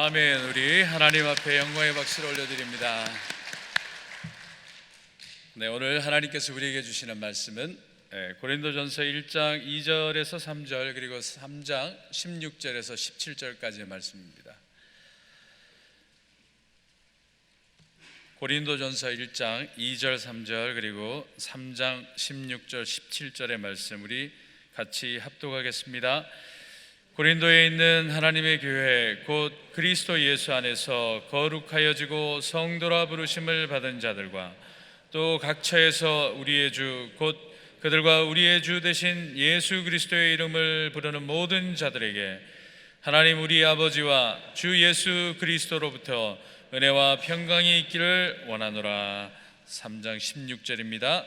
아멘. 우리 하나님 앞에 영광의 박수를 올려드립니다. 네, 오늘 하나님께서 우리에게 주시는 말씀은 고린도전서 1장 2절에서 3절 그리고 3장 16절에서 17절까지의 말씀입니다. 고린도전서 1장 2절 3절 그리고 3장 16절 17절의 말씀 우리 같이 합독하겠습니다. 고린도에 있는 하나님의 교회 곧 그리스도 예수 안에서 거룩하여지고 성도라 부르심을 받은 자들과 또 각 처에서 우리의 주 곧 그들과 우리의 주 되신 예수 그리스도의 이름을 부르는 모든 자들에게 하나님 우리 아버지와 주 예수 그리스도로부터 은혜와 평강이 있기를 원하노라. 3장 16절입니다.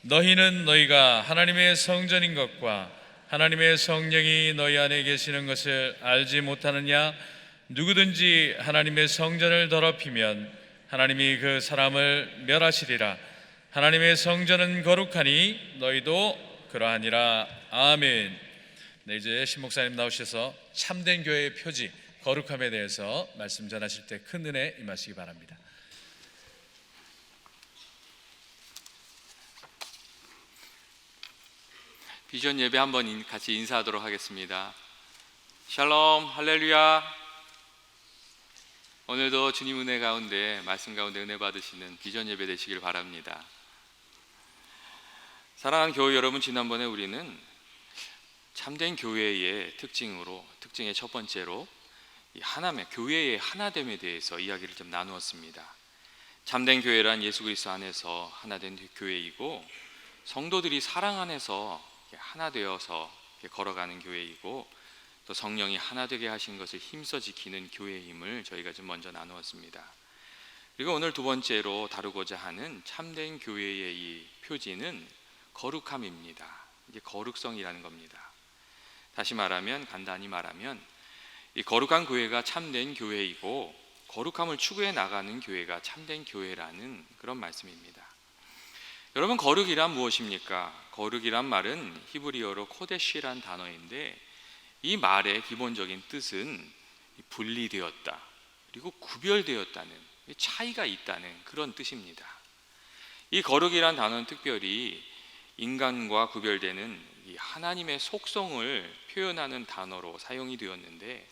너희는 너희가 하나님의 성전인 것과 하나님의 성령이 너희 안에 계시는 것을 알지 못하느냐? 누구든지 하나님의 성전을 더럽히면 하나님이 그 사람을 멸하시리라. 하나님의 성전은 거룩하니 너희도 그러하니라. 아멘. 네, 이제 신 목사님 나오셔서 참된 교회의 표지 거룩함에 대해서 말씀 전하실 때 큰 은혜 임하시기 바랍니다. 비전 예배 한번 같이 인사하도록 하겠습니다. 샬롬, 할렐루야. 오늘도 주님 은혜 가운데, 말씀 가운데 은혜 받으시는 비전 예배 되시길 바랍니다. 사랑하는 교회 여러분, 지난번에 우리는 참된 교회의 특징의 첫 번째로 이 하나됨, 교회의 하나됨에 대해서 이야기를 좀 나누었습니다. 참된 교회란 예수 그리스도 안에서 하나된 교회이고, 성도들이 사랑 안에서 하나 되어서 걸어가는 교회이고, 또 성령이 하나 되게 하신 것을 힘써 지키는 교회의 힘을 저희가 좀 먼저 나누었습니다. 그리고 오늘 두 번째로 다루고자 하는 참된 교회의 이 표지는 거룩함입니다. 이게 거룩성이라는 겁니다. 다시 말하면, 간단히 말하면 이 거룩한 교회가 참된 교회이고, 거룩함을 추구해 나가는 교회가 참된 교회라는 그런 말씀입니다. 여러분, 거룩이란 무엇입니까? 거룩이란 말은 히브리어로 코데시란 단어인데, 이 말의 기본적인 뜻은 분리되었다, 그리고 구별되었다는, 차이가 있다는 그런 뜻입니다. 이 거룩이란 단어는 특별히 인간과 구별되는 이 하나님의 속성을 표현하는 단어로 사용이 되었는데,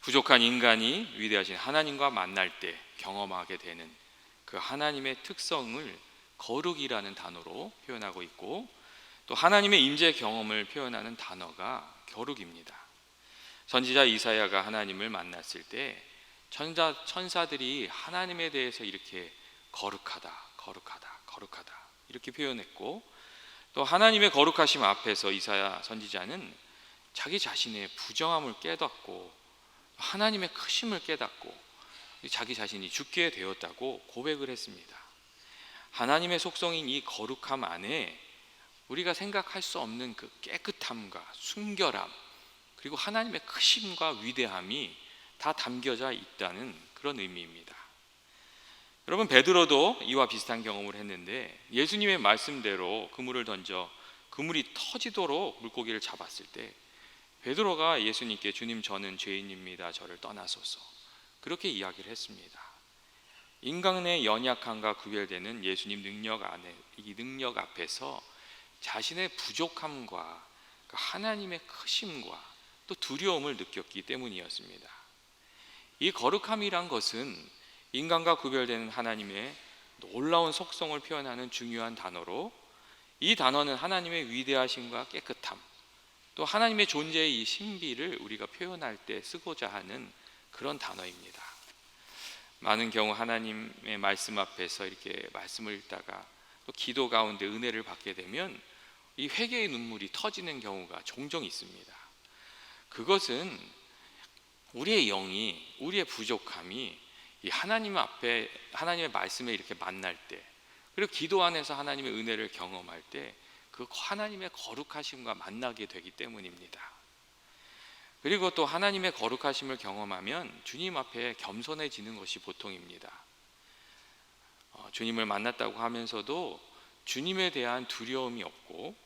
부족한 인간이 위대하신 하나님과 만날 때 경험하게 되는 그 하나님의 특성을 거룩이라는 단어로 표현하고 있고, 또 하나님의 임재 경험을 표현하는 단어가 겨룩입니다. 선지자 이사야가 하나님을 만났을 때 천사들이 하나님에 대해서 이렇게 거룩하다, 거룩하다, 거룩하다 이렇게 표현했고, 또 하나님의 거룩하심 앞에서 이사야 선지자는 자기 자신의 부정함을 깨닫고 하나님의 크심을 깨닫고 자기 자신이 죽게 되었다고 고백을 했습니다. 하나님의 속성인 이 거룩함 안에 우리가 생각할 수 없는 그 깨끗함과 순결함, 그리고 하나님의 크심과 위대함이 다 담겨져 있다는 그런 의미입니다. 여러분, 베드로도 이와 비슷한 경험을 했는데, 예수님의 말씀대로 그물을 던져 그물이 터지도록 물고기를 잡았을 때 베드로가 예수님께 주님, 저는 죄인입니다, 저를 떠나소서, 그렇게 이야기를 했습니다. 인간의 연약함과 구별되는 예수님 능력 안에, 이 능력 앞에서 자신의 부족함과 하나님의 크심과 또 두려움을 느꼈기 때문이었습니다. 이 거룩함이란 것은 인간과 구별되는 하나님의 놀라운 속성을 표현하는 중요한 단어로, 이 단어는 하나님의 위대하심과 깨끗함, 또 하나님의 존재의 이 신비를 우리가 표현할 때 쓰고자 하는 그런 단어입니다. 많은 경우 하나님의 말씀 앞에서 이렇게 말씀을 읽다가 또 기도 가운데 은혜를 받게 되면 이 회개의 눈물이 터지는 경우가 종종 있습니다. 그것은 우리의 영이, 우리의 부족함이 이 하나님 앞에, 하나님의 말씀에 이렇게 만날 때, 그리고 기도 안에서 하나님의 은혜를 경험할 때 그 하나님의 거룩하심과 만나게 되기 때문입니다. 그리고 또 하나님의 거룩하심을 경험하면 주님 앞에 겸손해지는 것이 보통입니다. 주님을 만났다고 하면서도 주님에 대한 두려움이 없고,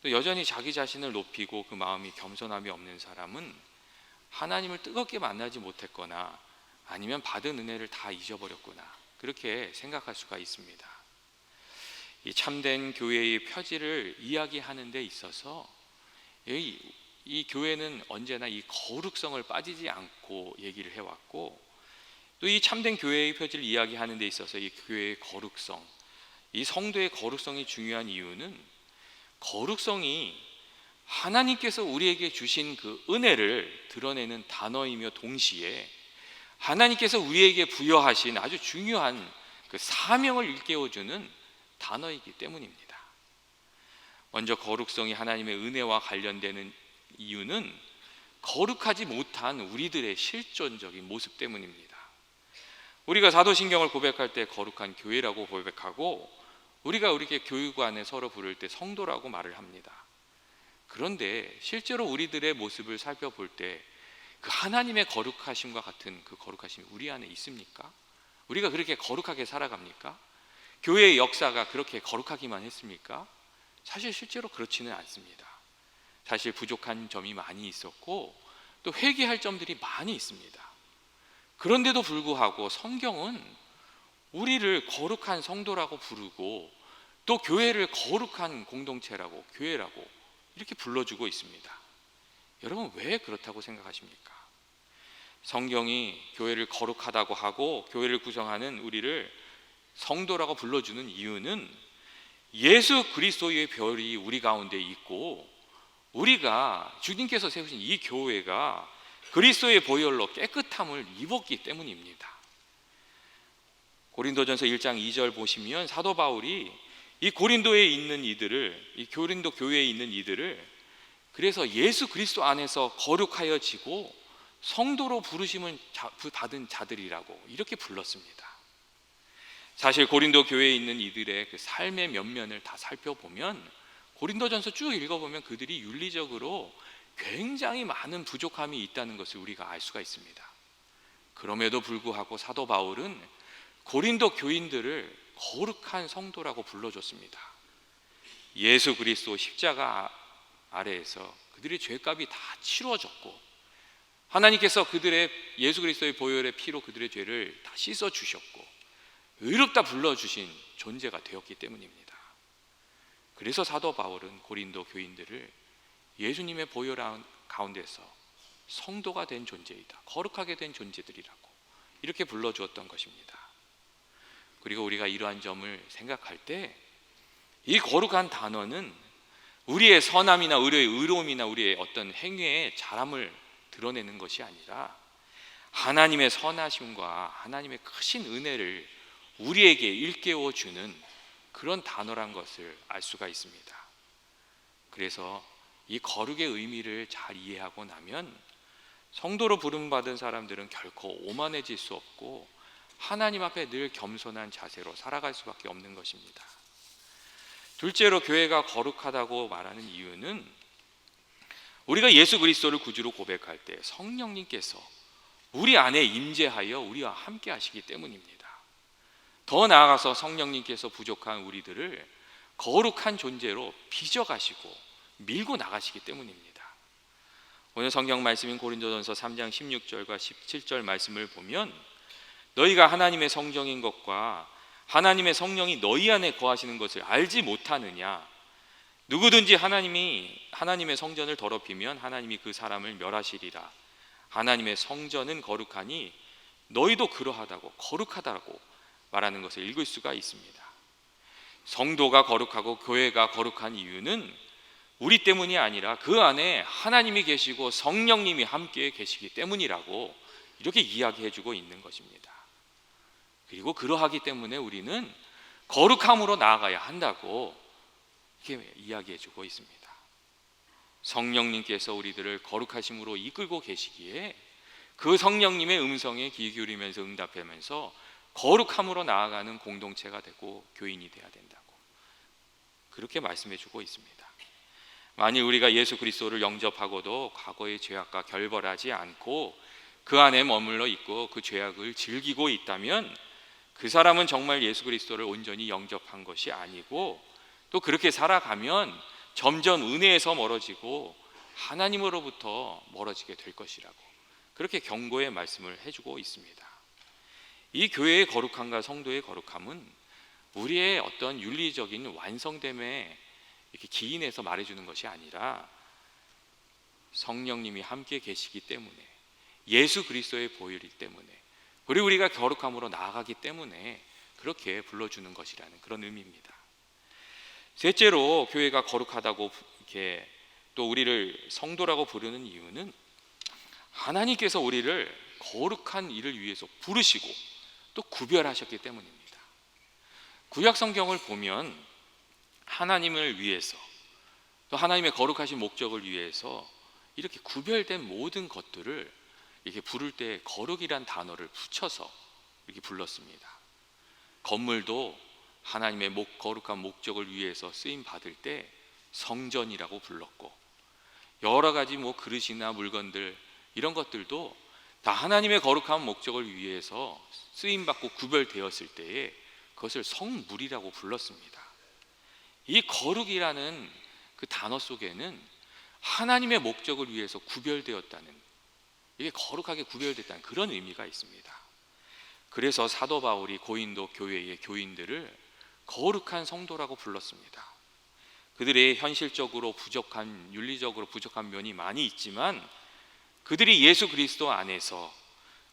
또 여전히 자기 자신을 높이고 그 마음이 겸손함이 없는 사람은 하나님을 뜨겁게 만나지 못했거나 아니면 받은 은혜를 다 잊어버렸구나, 그렇게 생각할 수가 있습니다. 이 참된 교회의 표지를 이야기하는 데 있어서 이 교회는 언제나 이 거룩성을 빠지지 않고 얘기를 해왔고, 또 이 참된 교회의 표지를 이야기하는 데 있어서 이 교회의 거룩성, 이 성도의 거룩성이 중요한 이유는 거룩성이 하나님께서 우리에게 주신 그 은혜를 드러내는 단어이며 동시에 하나님께서 우리에게 부여하신 아주 중요한 그 사명을 일깨워주는 단어이기 때문입니다. 먼저 거룩성이 하나님의 은혜와 관련되는 이유는 거룩하지 못한 우리들의 실존적인 모습 때문입니다. 우리가 사도신경을 고백할 때 거룩한 교회라고 고백하고, 우리가 교육관에 서로 부를 때 성도라고 말을 합니다. 그런데 실제로 우리들의 모습을 살펴볼 때 그 하나님의 거룩하심과 같은 그 거룩하심이 우리 안에 있습니까? 우리가 그렇게 거룩하게 살아갑니까? 교회의 역사가 그렇게 거룩하기만 했습니까? 사실 실제로 그렇지는 않습니다. 사실 부족한 점이 많이 있었고 또 회개할 점들이 많이 있습니다. 그런데도 불구하고 성경은 우리를 거룩한 성도라고 부르고 또 교회를 거룩한 공동체라고, 교회라고 이렇게 불러주고 있습니다. 여러분, 왜 그렇다고 생각하십니까? 성경이 교회를 거룩하다고 하고 교회를 구성하는 우리를 성도라고 불러주는 이유는 예수 그리스도의 별이 우리 가운데 있고, 우리가 주님께서 세우신 이 교회가 그리스도의 보혈로 깨끗함을 입었기 때문입니다. 고린도전서 1장 2절 보시면 사도 바울이 이 고린도에 있는 이들을, 이 고린도 교회에 있는 이들을 그래서 예수 그리스도 안에서 거룩하여지고 성도로 부르심을 받은 자들이라고 이렇게 불렀습니다. 사실 고린도 교회에 있는 이들의 그 삶의 면면을 다 살펴보면, 고린도전서 쭉 읽어보면 그들이 윤리적으로 굉장히 많은 부족함이 있다는 것을 우리가 알 수가 있습니다. 그럼에도 불구하고 사도 바울은 고린도 교인들을 거룩한 성도라고 불러줬습니다. 예수 그리스도 십자가 아래에서 그들의 죄값이 다 치루어졌고, 하나님께서 그들의 예수 그리스도의 보혈의 피로 그들의 죄를 다 씻어 주셨고 의롭다 불러주신 존재가 되었기 때문입니다. 그래서 사도 바울은 고린도 교인들을 예수님의 보혈 가운데서 성도가 된 존재이다, 거룩하게 된 존재들이라고 이렇게 불러주었던 것입니다. 그리고 우리가 이러한 점을 생각할 때 이 거룩한 단어는 우리의 선함이나 우리의 의로움이나 우리의 어떤 행위의 잘함을 드러내는 것이 아니라 하나님의 선하심과 하나님의 크신 은혜를 우리에게 일깨워 주는 그런 단어란 것을 알 수가 있습니다. 그래서 이 거룩의 의미를 잘 이해하고 나면 성도로 부름받은 사람들은 결코 오만해질 수 없고 하나님 앞에 늘 겸손한 자세로 살아갈 수밖에 없는 것입니다. 둘째로 교회가 거룩하다고 말하는 이유는 우리가 예수 그리스도를 구주로 고백할 때 성령님께서 우리 안에 임재하여 우리와 함께 하시기 때문입니다. 더 나아가서 성령님께서 부족한 우리들을 거룩한 존재로 빚어가시고 밀고 나가시기 때문입니다. 오늘 성경 말씀인 고린도전서 3장 16절과 17절 말씀을 보면, 너희가 하나님의 성정인 것과 하나님의 성령이 너희 안에 거하시는 것을 알지 못하느냐? 누구든지 하나님의 성전을 더럽히면 하나님이 그 사람을 멸하시리라. 하나님의 성전은 거룩하니 너희도 그러하다고, 거룩하다고 말하는 것을 읽을 수가 있습니다. 성도가 거룩하고 교회가 거룩한 이유는 우리 때문이 아니라 그 안에 하나님이 계시고 성령님이 함께 계시기 때문이라고 이렇게 이야기해주고 있는 것입니다. 그리고 그러하기 때문에 우리는 거룩함으로 나아가야 한다고 이렇게 이야기해주고 있습니다. 성령님께서 우리들을 거룩하심으로 이끌고 계시기에 그 성령님의 음성에 귀 기울이면서 응답하면서 거룩함으로 나아가는 공동체가 되고 교인이 되어야 된다고 그렇게 말씀해주고 있습니다. 만일 우리가 예수 그리스도를 영접하고도 과거의 죄악과 결벌하지 않고 그 안에 머물러 있고 그 죄악을 즐기고 있다면 그 사람은 정말 예수 그리스도를 온전히 영접한 것이 아니고, 또 그렇게 살아가면 점점 은혜에서 멀어지고 하나님으로부터 멀어지게 될 것이라고 그렇게 경고의 말씀을 해주고 있습니다. 이 교회의 거룩함과 성도의 거룩함은 우리의 어떤 윤리적인 완성됨에 이렇게 기인해서 말해주는 것이 아니라 성령님이 함께 계시기 때문에, 예수 그리스도의 보혈이기 때문에, 그리고 우리가 거룩함으로 나아가기 때문에 그렇게 불러주는 것이라는 그런 의미입니다. 셋째로 교회가 거룩하다고 이렇게 또 우리를 성도라고 부르는 이유는 하나님께서 우리를 거룩한 일을 위해서 부르시고 또 구별하셨기 때문입니다. 구약 성경을 보면 하나님을 위해서, 또 하나님의 거룩하신 목적을 위해서 이렇게 구별된 모든 것들을 이렇게 부를 때 거룩이란 단어를 붙여서 이렇게 불렀습니다. 건물도 하나님의 거룩한 목적을 위해서 쓰임 받을 때 성전이라고 불렀고, 여러 가지 그릇이나 물건들, 이런 것들도 다 하나님의 거룩한 목적을 위해서 쓰임 받고 구별되었을 때에 그것을 성물이라고 불렀습니다. 이 거룩이라는 그 단어 속에는 하나님의 목적을 위해서 구별되었다는, 이게 거룩하게 구별됐다는 그런 의미가 있습니다. 그래서 사도 바울이 고린도 교회의 교인들을 거룩한 성도라고 불렀습니다. 그들의 현실적으로 부족한, 윤리적으로 부족한 면이 많이 있지만 그들이 예수 그리스도 안에서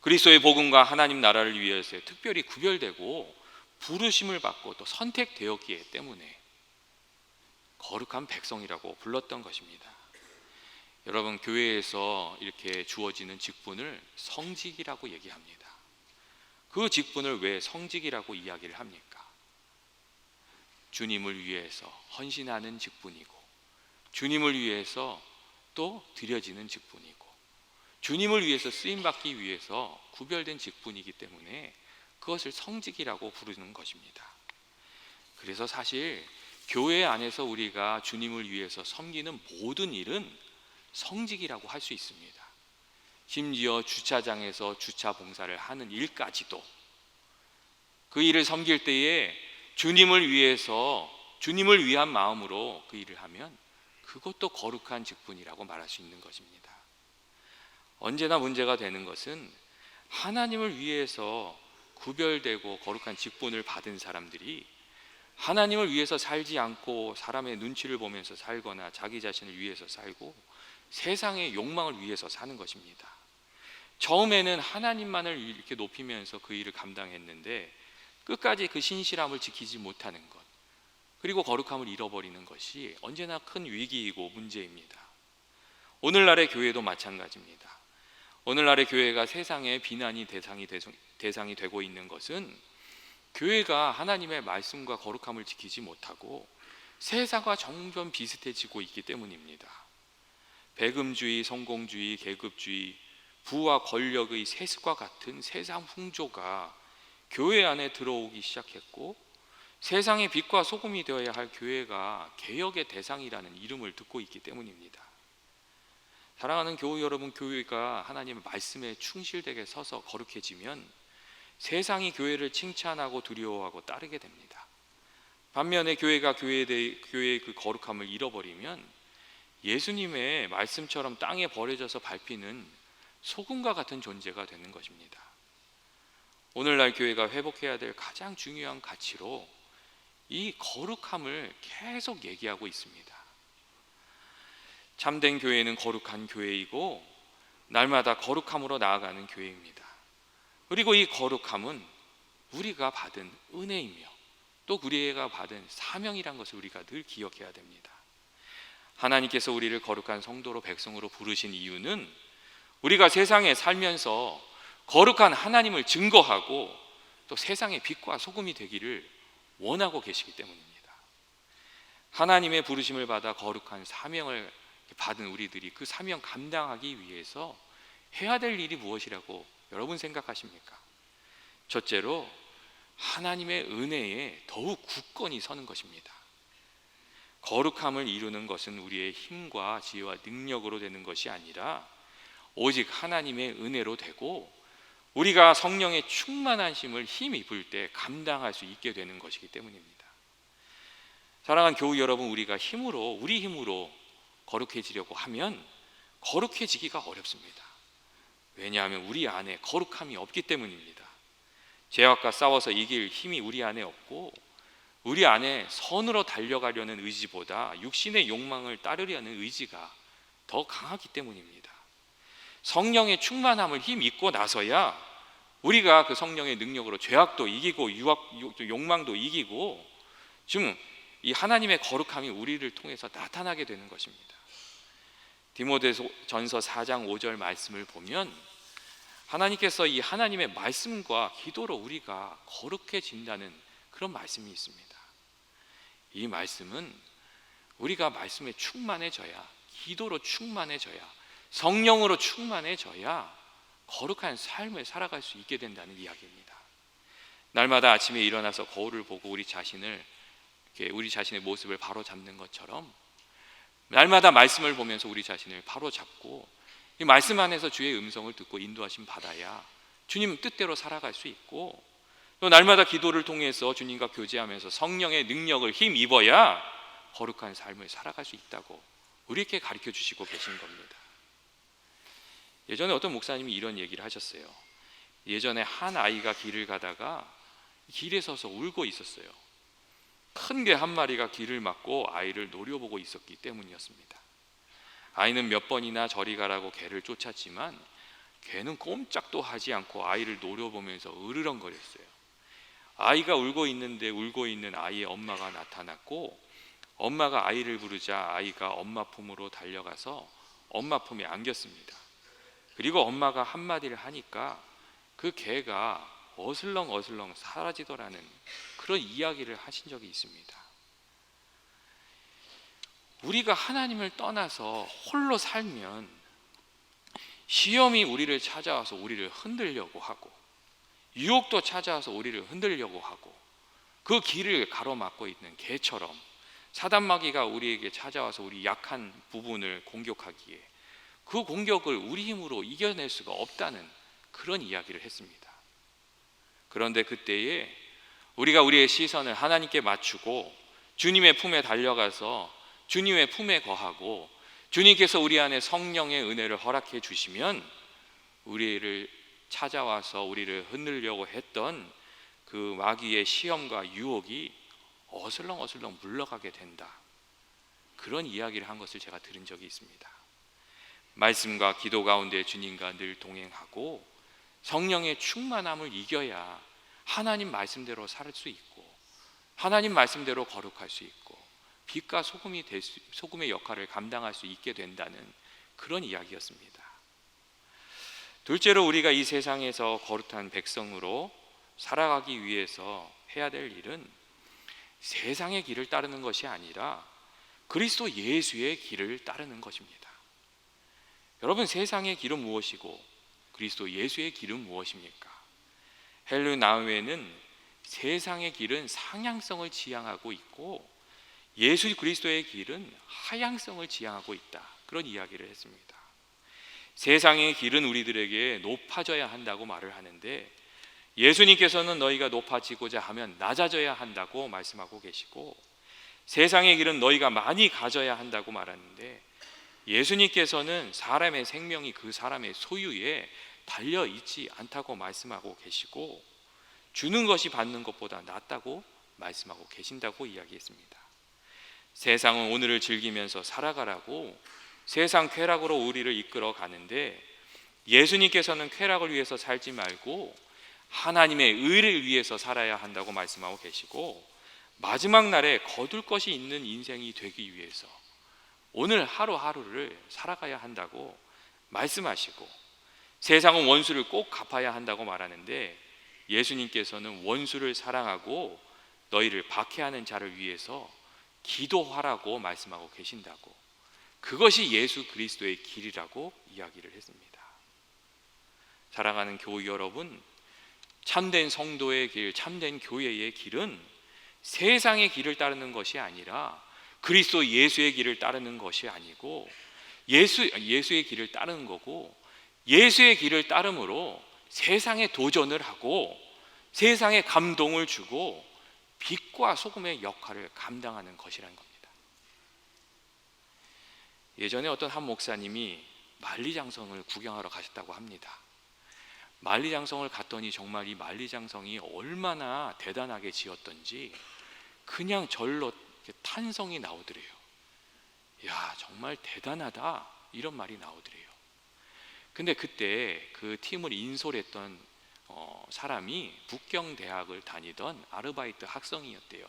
그리스도의 복음과 하나님 나라를 위해서 특별히 구별되고 부르심을 받고 또 선택되었기 때문에 거룩한 백성이라고 불렀던 것입니다. 여러분, 교회에서 이렇게 주어지는 직분을 성직이라고 얘기합니다. 그 직분을 왜 성직이라고 이야기를 합니까? 주님을 위해서 헌신하는 직분이고, 주님을 위해서 또 드려지는 직분이고, 주님을 위해서 쓰임받기 위해서 구별된 직분이기 때문에 그것을 성직이라고 부르는 것입니다. 그래서 사실 교회 안에서 우리가 주님을 위해서 섬기는 모든 일은 성직이라고 할 수 있습니다. 심지어 주차장에서 주차 봉사를 하는 일까지도 그 일을 섬길 때에 주님을 위해서, 주님을 위한 마음으로 그 일을 하면 그것도 거룩한 직분이라고 말할 수 있는 것입니다. 언제나 문제가 되는 것은 하나님을 위해서 구별되고 거룩한 직분을 받은 사람들이 하나님을 위해서 살지 않고 사람의 눈치를 보면서 살거나 자기 자신을 위해서 살고 세상의 욕망을 위해서 사는 것입니다. 처음에는 하나님만을 이렇게 높이면서 그 일을 감당했는데 끝까지 그 신실함을 지키지 못하는 것, 그리고 거룩함을 잃어버리는 것이 언제나 큰 위기이고 문제입니다. 오늘날의 교회도 마찬가지입니다. 오늘날의 교회가 세상의 비난이 대상이 되고 있는 것은 교회가 하나님의 말씀과 거룩함을 지키지 못하고 세상과 점점 비슷해지고 있기 때문입니다. 배금주의, 성공주의, 계급주의, 부와 권력의 세습과 같은 세상 풍조가 교회 안에 들어오기 시작했고, 세상의 빛과 소금이 되어야 할 교회가 개혁의 대상이라는 이름을 듣고 있기 때문입니다. 사랑하는 교우 여러분, 교회가 하나님의 말씀에 충실되게 서서 거룩해지면 세상이 교회를 칭찬하고 두려워하고 따르게 됩니다. 반면에 교회가 교회의 그 거룩함을 잃어버리면 예수님의 말씀처럼 땅에 버려져서 밟히는 소금과 같은 존재가 되는 것입니다. 오늘날 교회가 회복해야 될 가장 중요한 가치로 이 거룩함을 계속 얘기하고 있습니다. 참된 교회는 거룩한 교회이고 날마다 거룩함으로 나아가는 교회입니다. 그리고 이 거룩함은 우리가 받은 은혜이며 또 우리가 받은 사명이란 것을 우리가 늘 기억해야 됩니다. 하나님께서 우리를 거룩한 성도로, 백성으로 부르신 이유는 우리가 세상에 살면서 거룩한 하나님을 증거하고 또 세상의 빛과 소금이 되기를 원하고 계시기 때문입니다. 하나님의 부르심을 받아 거룩한 사명을 받은 우리들이 그 사명 감당하기 위해서 해야 될 일이 무엇이라고 여러분 생각하십니까? 첫째로 하나님의 은혜에 더욱 굳건히 서는 것입니다. 거룩함을 이루는 것은 우리의 힘과 지혜와 능력으로 되는 것이 아니라 오직 하나님의 은혜로 되고, 우리가 성령의 충만한 힘을 힘입을 때 감당할 수 있게 되는 것이기 때문입니다. 사랑하는 교우 여러분, 우리가 우리 힘으로 거룩해지려고 하면 거룩해지기가 어렵습니다. 왜냐하면 우리 안에 거룩함이 없기 때문입니다. 죄악과 싸워서 이길 힘이 우리 안에 없고, 우리 안에 선으로 달려가려는 의지보다 육신의 욕망을 따르려는 의지가 더 강하기 때문입니다. 성령의 충만함을 힘입고 나서야 우리가 그 성령의 능력으로 죄악도 이기고 욕망도 이기고, 좀 이 하나님의 거룩함이 우리를 통해서 나타나게 되는 것입니다. 디모데전서 4장 5절 말씀을 보면 하나님께서 이 하나님의 말씀과 기도로 우리가 거룩해진다는 그런 말씀이 있습니다. 이 말씀은 우리가 말씀에 충만해져야, 기도로 충만해져야, 성령으로 충만해져야 거룩한 삶을 살아갈 수 있게 된다는 이야기입니다. 날마다 아침에 일어나서 거울을 보고 우리 자신의 모습을 바로 잡는 것처럼, 날마다 말씀을 보면서 우리 자신을 바로 잡고 이 말씀 안에서 주의 음성을 듣고 인도하심 받아야 주님 뜻대로 살아갈 수 있고, 또 날마다 기도를 통해서 주님과 교제하면서 성령의 능력을 힘입어야 거룩한 삶을 살아갈 수 있다고 우리에게 가르쳐 주시고 계신 겁니다. 예전에 어떤 목사님이 이런 얘기를 하셨어요. 예전에 한 아이가 길을 가다가 길에 서서 울고 있었어요. 큰 개 한 마리가 길을 막고 아이를 노려보고 있었기 때문이었습니다. 아이는 몇 번이나 저리 가라고 개를 쫓았지만 개는 꼼짝도 하지 않고 아이를 노려보면서 으르렁거렸어요. 아이가 울고 있는데 울고 있는 아이의 엄마가 나타났고, 엄마가 아이를 부르자 아이가 엄마 품으로 달려가서 엄마 품에 안겼습니다. 그리고 엄마가 한마디를 하니까 그 개가 어슬렁어슬렁 사라지더라는 그런 이야기를 하신 적이 있습니다. 우리가 하나님을 떠나서 홀로 살면 시험이 우리를 찾아와서 우리를 흔들려고 하고, 유혹도 찾아와서 우리를 흔들려고 하고, 그 길을 가로막고 있는 개처럼 사단마귀가 우리에게 찾아와서 우리 약한 부분을 공격하기에 그 공격을 우리 힘으로 이겨낼 수가 없다는 그런 이야기를 했습니다. 그런데 그때에 우리가 우리의 시선을 하나님께 맞추고 주님의 품에 달려가서 주님의 품에 거하고, 주님께서 우리 안에 성령의 은혜를 허락해 주시면 우리를 찾아와서 우리를 흔들려고 했던 그 마귀의 시험과 유혹이 어슬렁어슬렁 물러가게 된다, 그런 이야기를 한 것을 제가 들은 적이 있습니다. 말씀과 기도 가운데 주님과 늘 동행하고 성령의 충만함을 이겨야 하나님 말씀대로 살 수 있고, 하나님 말씀대로 거룩할 수 있고, 빛과 소금의 역할을 감당할 수 있게 된다는 그런 이야기였습니다. 둘째로, 우리가 이 세상에서 거룩한 백성으로 살아가기 위해서 해야 될 일은 세상의 길을 따르는 것이 아니라 그리스도 예수의 길을 따르는 것입니다. 여러분, 세상의 길은 무엇이고 그리스도 예수의 길은 무엇입니까? 헬류 나우에는 세상의 길은 상향성을 지향하고 있고 예수 그리스도의 길은 하향성을 지향하고 있다, 그런 이야기를 했습니다. 세상의 길은 우리들에게 높아져야 한다고 말을 하는데, 예수님께서는 너희가 높아지고자 하면 낮아져야 한다고 말씀하고 계시고, 세상의 길은 너희가 많이 가져야 한다고 말하는데, 예수님께서는 사람의 생명이 그 사람의 소유에 달려 있지 않다고 말씀하고 계시고, 주는 것이 받는 것보다 낫다고 말씀하고 계신다고 이야기했습니다. 세상은 오늘을 즐기면서 살아가라고 세상 쾌락으로 우리를 이끌어 가는데, 예수님께서는 쾌락을 위해서 살지 말고 하나님의 의를 위해서 살아야 한다고 말씀하고 계시고, 마지막 날에 거둘 것이 있는 인생이 되기 위해서 오늘 하루하루를 살아가야 한다고 말씀하시고, 세상은 원수를 꼭 갚아야 한다고 말하는데 예수님께서는 원수를 사랑하고 너희를 박해하는 자를 위해서 기도하라고 말씀하고 계신다고, 그것이 예수 그리스도의 길이라고 이야기를 했습니다. 사랑하는 교우 여러분, 참된 성도의 길, 참된 교회의 길은 세상의 길을 따르는 것이 아니라 그리스도 예수의 길을 따르는 것이 아니고 예수의 길을 따르는 거고, 예수의 길을 따름으로 세상에 도전을 하고 세상에 감동을 주고 빛과 소금의 역할을 감당하는 것이라는 겁니다. 예전에 어떤 한 목사님이 만리장성을 구경하러 가셨다고 합니다. 만리장성을 갔더니 정말 이 만리장성이 얼마나 대단하게 지었던지 그냥 절로 탄성이 나오더래요. 야, 정말 대단하다, 이런 말이 나오더래요. 근데 그때 그 팀을 인솔했던 사람이 북경대학을 다니던 아르바이트 학생이었대요.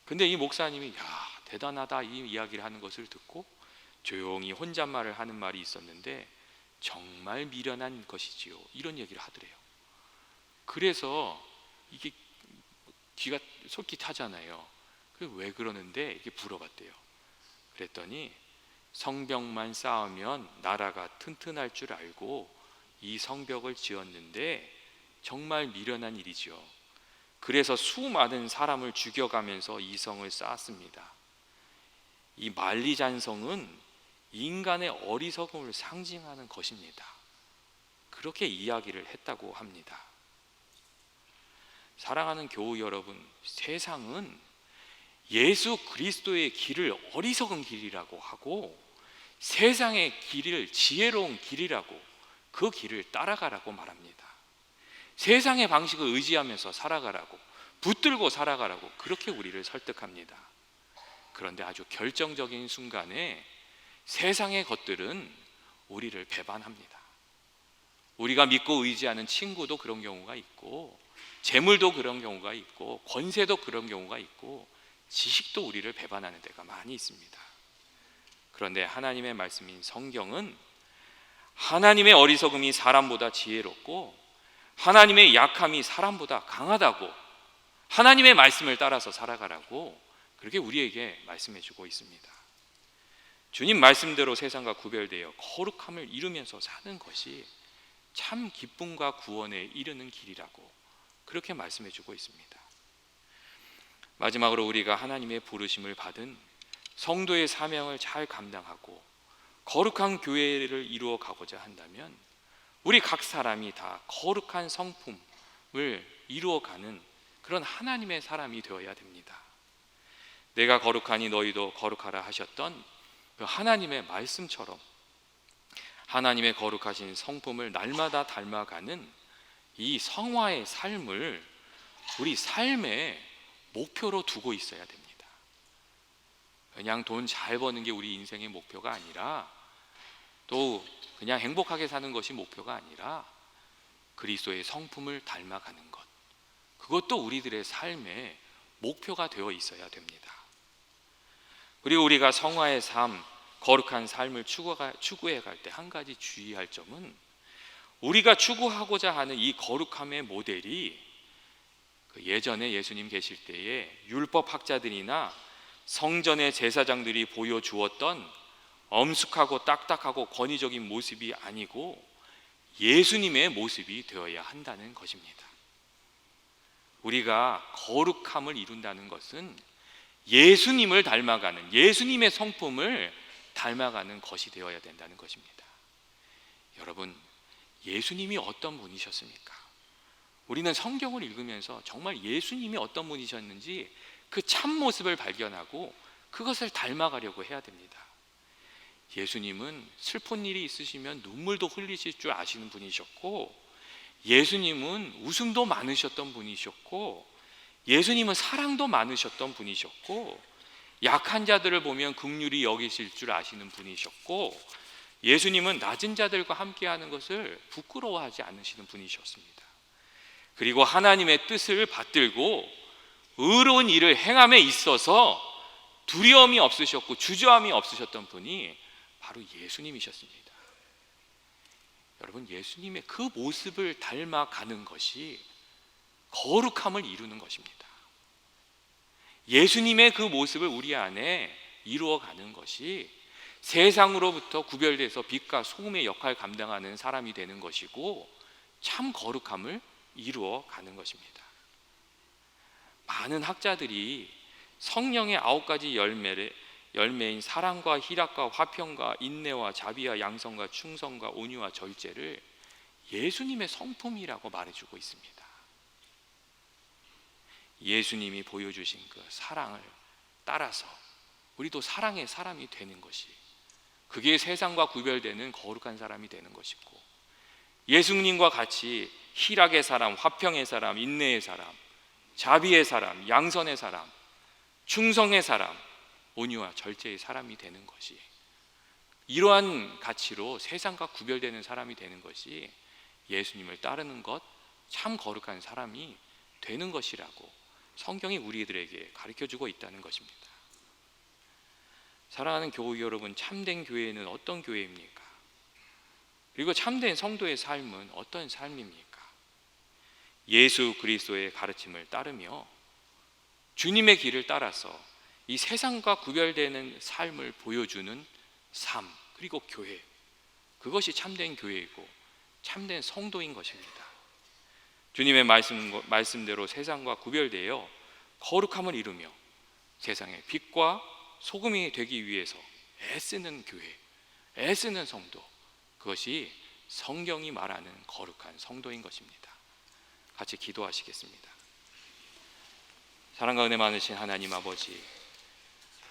근데 이 목사님이 야, 대단하다, 이 이야기를 하는 것을 듣고 조용히 혼잣말을 하는 말이 있었는데, 정말 미련한 것이지요, 이런 얘기를 하더래요. 그래서 이게 귀가 솔깃하잖아요. 왜 그러는데 이게 물어봤대요. 그랬더니 성벽만 쌓으면 나라가 튼튼할 줄 알고 이 성벽을 지었는데 정말 미련한 일이죠. 그래서 수많은 사람을 죽여가면서 이 성을 쌓았습니다. 이 만리장성은 인간의 어리석음을 상징하는 것입니다. 그렇게 이야기를 했다고 합니다. 사랑하는 교우 여러분, 세상은 예수 그리스도의 길을 어리석은 길이라고 하고 세상의 길을 지혜로운 길이라고, 그 길을 따라가라고 말합니다. 세상의 방식을 의지하면서 살아가라고, 붙들고 살아가라고 그렇게 우리를 설득합니다. 그런데 아주 결정적인 순간에 세상의 것들은 우리를 배반합니다. 우리가 믿고 의지하는 친구도 그런 경우가 있고, 재물도 그런 경우가 있고, 권세도 그런 경우가 있고, 지식도 우리를 배반하는 데가 많이 있습니다. 그런데 하나님의 말씀인 성경은 하나님의 어리석음이 사람보다 지혜롭고 하나님의 약함이 사람보다 강하다고, 하나님의 말씀을 따라서 살아가라고 그렇게 우리에게 말씀해 주고 있습니다. 주님 말씀대로 세상과 구별되어 거룩함을 이루면서 사는 것이 참 기쁨과 구원에 이르는 길이라고 그렇게 말씀해 주고 있습니다. 마지막으로 우리가 하나님의 부르심을 받은 성도의 사명을 잘 감당하고 거룩한 교회를 이루어 가고자 한다면 우리 각 사람이 다 거룩한 성품을 이루어가는 그런 하나님의 사람이 되어야 됩니다. 내가 거룩하니 너희도 거룩하라 하셨던 그 하나님의 말씀처럼 하나님의 거룩하신 성품을 날마다 닮아가는 이 성화의 삶을 우리 삶의 목표로 두고 있어야 됩니다. 그냥 돈 잘 버는 게 우리 인생의 목표가 아니라, 또 그냥 행복하게 사는 것이 목표가 아니라 그리스도의 성품을 닮아가는 것, 그것도 우리들의 삶의 목표가 되어 있어야 됩니다. 그리고 우리가 성화의 삶, 거룩한 삶을 추구해 갈 때 한 가지 주의할 점은, 우리가 추구하고자 하는 이 거룩함의 모델이 예전에 예수님 계실 때에 율법 학자들이나 성전의 제사장들이 보여주었던 엄숙하고 딱딱하고 권위적인 모습이 아니고 예수님의 모습이 되어야 한다는 것입니다. 우리가 거룩함을 이룬다는 것은 예수님을 닮아가는, 예수님의 성품을 닮아가는 것이 되어야 된다는 것입니다. 여러분, 예수님이 어떤 분이셨습니까? 우리는 성경을 읽으면서 정말 예수님이 어떤 분이셨는지 그 참모습을 발견하고 그것을 닮아가려고 해야 됩니다. 예수님은 슬픈 일이 있으시면 눈물도 흘리실 줄 아시는 분이셨고, 예수님은 웃음도 많으셨던 분이셨고, 예수님은 사랑도 많으셨던 분이셨고, 약한 자들을 보면 긍휼히 여기실 줄 아시는 분이셨고, 예수님은 낮은 자들과 함께하는 것을 부끄러워하지 않으시는 분이셨습니다. 그리고 하나님의 뜻을 받들고 의로운 일을 행함에 있어서 두려움이 없으셨고 주저함이 없으셨던 분이 바로 예수님이셨습니다. 여러분, 예수님의 그 모습을 닮아가는 것이 거룩함을 이루는 것입니다. 예수님의 그 모습을 우리 안에 이루어가는 것이 세상으로부터 구별돼서 빛과 소금의 역할을 감당하는 사람이 되는 것이고 참 거룩함을 이루어가는 것입니다. 많은 학자들이 성령의 9가지 열매인 사랑과 희락과 화평과 인내와 자비와 양성과 충성과 온유와 절제를 예수님의 성품이라고 말해주고 있습니다. 예수님이 보여주신 그 사랑을 따라서 우리도 사랑의 사람이 되는 것이, 그게 세상과 구별되는 거룩한 사람이 되는 것이고, 예수님과 같이 희락의 사람, 화평의 사람, 인내의 사람, 자비의 사람, 양선의 사람, 충성의 사람, 온유와 절제의 사람이 되는 것이, 이러한 가치로 세상과 구별되는 사람이 되는 것이 예수님을 따르는 것, 참 거룩한 사람이 되는 것이라고 성경이 우리들에게 가르쳐주고 있다는 것입니다. 사랑하는 교우 여러분, 참된 교회는 어떤 교회입니까? 그리고 참된 성도의 삶은 어떤 삶입니까? 예수 그리스도의 가르침을 따르며 주님의 길을 따라서 이 세상과 구별되는 삶을 보여주는 삶, 그리고 교회, 그것이 참된 교회이고 참된 성도인 것입니다. 주님의 말씀대로 세상과 구별되어 거룩함을 이루며 세상의 빛과 소금이 되기 위해서 애쓰는 교회, 애쓰는 성도, 그것이 성경이 말하는 거룩한 성도인 것입니다. 같이 기도하시겠습니다. 사랑과 은혜 많으신 하나님 아버지,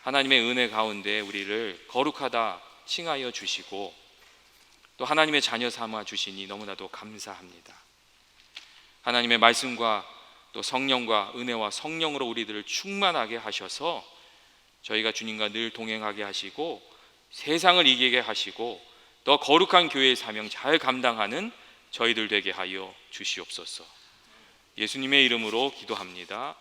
하나님의 은혜 가운데 우리를 거룩하다 칭하여 주시고 또 하나님의 자녀 삼아 주시니 너무나도 감사합니다. 하나님의 말씀과 또 성령과 은혜와 성령으로 우리들을 충만하게 하셔서 저희가 주님과 늘 동행하게 하시고 세상을 이기게 하시고 더 거룩한 교회의 사명 잘 감당하는 저희들 되게 하여 주시옵소서. 예수님의 이름으로 기도합니다.